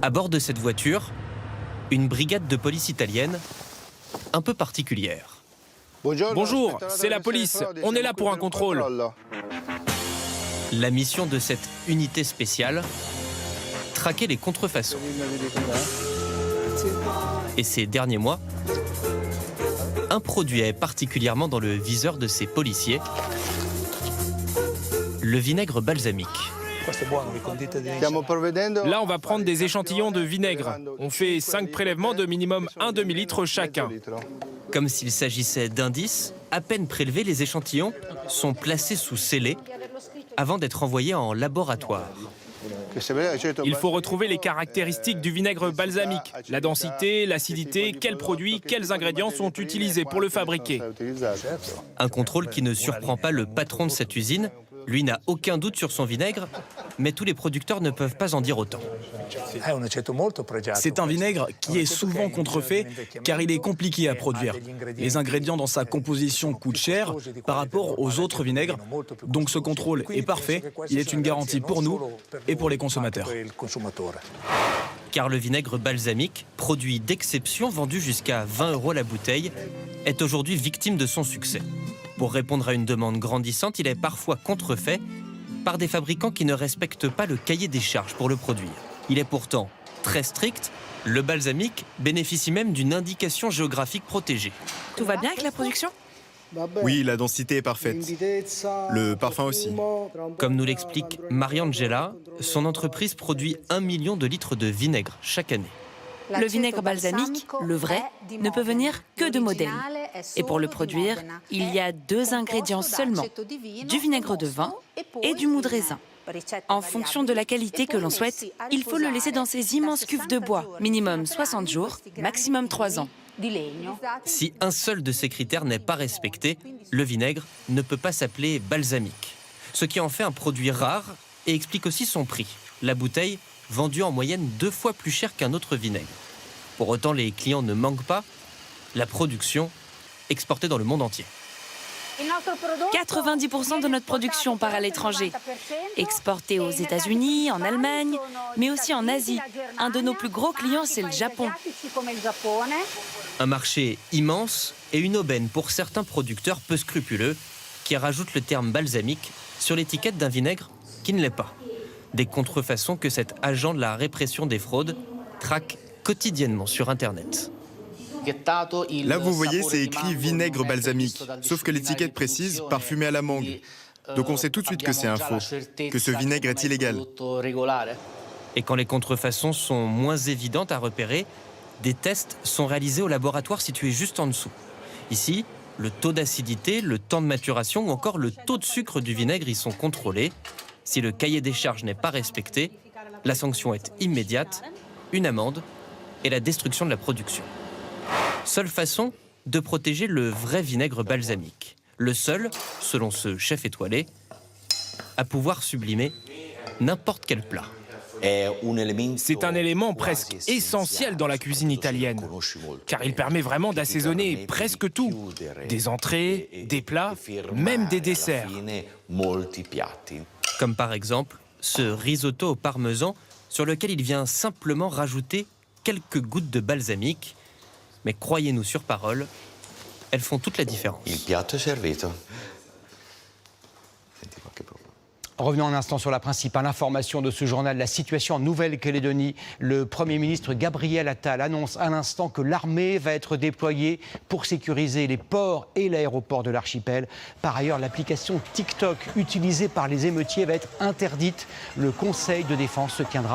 À bord de cette voiture, une brigade de police italienne un peu particulière. Bonjour, c'est la police. On est là pour un contrôle. La mission de cette unité spéciale, traquer les contrefaçons. Et ces derniers mois, un produit est particulièrement dans le viseur de ces policiers, le vinaigre balsamique. Là, on va prendre des échantillons de vinaigre. On fait 5 prélèvements de minimum un demi-litre chacun. Comme s'il s'agissait d'indices, à peine prélevés, les échantillons sont placés sous scellé avant d'être envoyés en laboratoire. Il faut retrouver les caractéristiques du vinaigre balsamique, la densité, l'acidité, quels produits, quels ingrédients sont utilisés pour le fabriquer. Un contrôle qui ne surprend pas le patron de cette usine. Lui n'a aucun doute sur son vinaigre, mais tous les producteurs ne peuvent pas en dire autant. C'est un vinaigre qui est souvent contrefait car il est compliqué à produire. Les ingrédients dans sa composition coûtent cher par rapport aux autres vinaigres. Donc ce contrôle est parfait, il est une garantie pour nous et pour les consommateurs. Car le vinaigre balsamique, produit d'exception vendu jusqu'à 20 € la bouteille, est aujourd'hui victime de son succès. Pour répondre à une demande grandissante, il est parfois contrefait par des fabricants qui ne respectent pas le cahier des charges pour le produire. Il est pourtant très strict. Le balsamique bénéficie même d'une indication géographique protégée. Tout va bien avec la production ? Oui, la densité est parfaite. Le parfum aussi. Comme nous l'explique Mariangela, son entreprise produit 1 million de litres de vinaigre chaque année. Le vinaigre balsamique, le vrai, ne peut venir que de Modène. Et pour le produire, il y a 2 ingrédients seulement, du vinaigre de vin et du mou de raisin. En fonction de la qualité que l'on souhaite, il faut le laisser dans ces immenses cuves de bois, minimum 60 jours, maximum 3 ans. Si un seul de ces critères n'est pas respecté, le vinaigre ne peut pas s'appeler balsamique. Ce qui en fait un produit rare et explique aussi son prix. La bouteille vendue en moyenne 2 fois plus cher qu'un autre vinaigre. Pour autant, les clients ne manquent pas. La production exportée dans le monde entier. 90% de notre production part à l'étranger, exportée aux États-Unis, en Allemagne, mais aussi en Asie. Un de nos plus gros clients, c'est le Japon. Un marché immense et une aubaine pour certains producteurs peu scrupuleux qui rajoutent le terme balsamique sur l'étiquette d'un vinaigre qui ne l'est pas. Des contrefaçons que cet agent de la répression des fraudes traque quotidiennement sur Internet. Là, vous voyez, c'est écrit vinaigre balsamique, sauf que l'étiquette précise parfumé à la mangue. Donc on sait tout de suite que c'est un faux, que ce vinaigre est illégal. Et quand les contrefaçons sont moins évidentes à repérer, des tests sont réalisés au laboratoire situé juste en dessous. Ici, le taux d'acidité, le temps de maturation ou encore le taux de sucre du vinaigre y sont contrôlés. Si le cahier des charges n'est pas respecté, la sanction est immédiate, une amende et la destruction de la production. Seule façon de protéger le vrai vinaigre balsamique. Le seul, selon ce chef étoilé, à pouvoir sublimer n'importe quel plat. C'est un élément presque essentiel dans la cuisine italienne, car il permet vraiment d'assaisonner presque tout. Des entrées, des plats, même des desserts. Comme par exemple ce risotto au parmesan sur lequel il vient simplement rajouter quelques gouttes de balsamique. Mais croyez-nous sur parole, elles font toute la différence. Revenons un instant sur la principale information de ce journal, la situation en Nouvelle-Calédonie. Le Premier ministre Gabriel Attal annonce à l'instant que l'armée va être déployée pour sécuriser les ports et l'aéroport de l'archipel. Par ailleurs, l'application TikTok utilisée par les émeutiers va être interdite. Le Conseil de défense se tiendra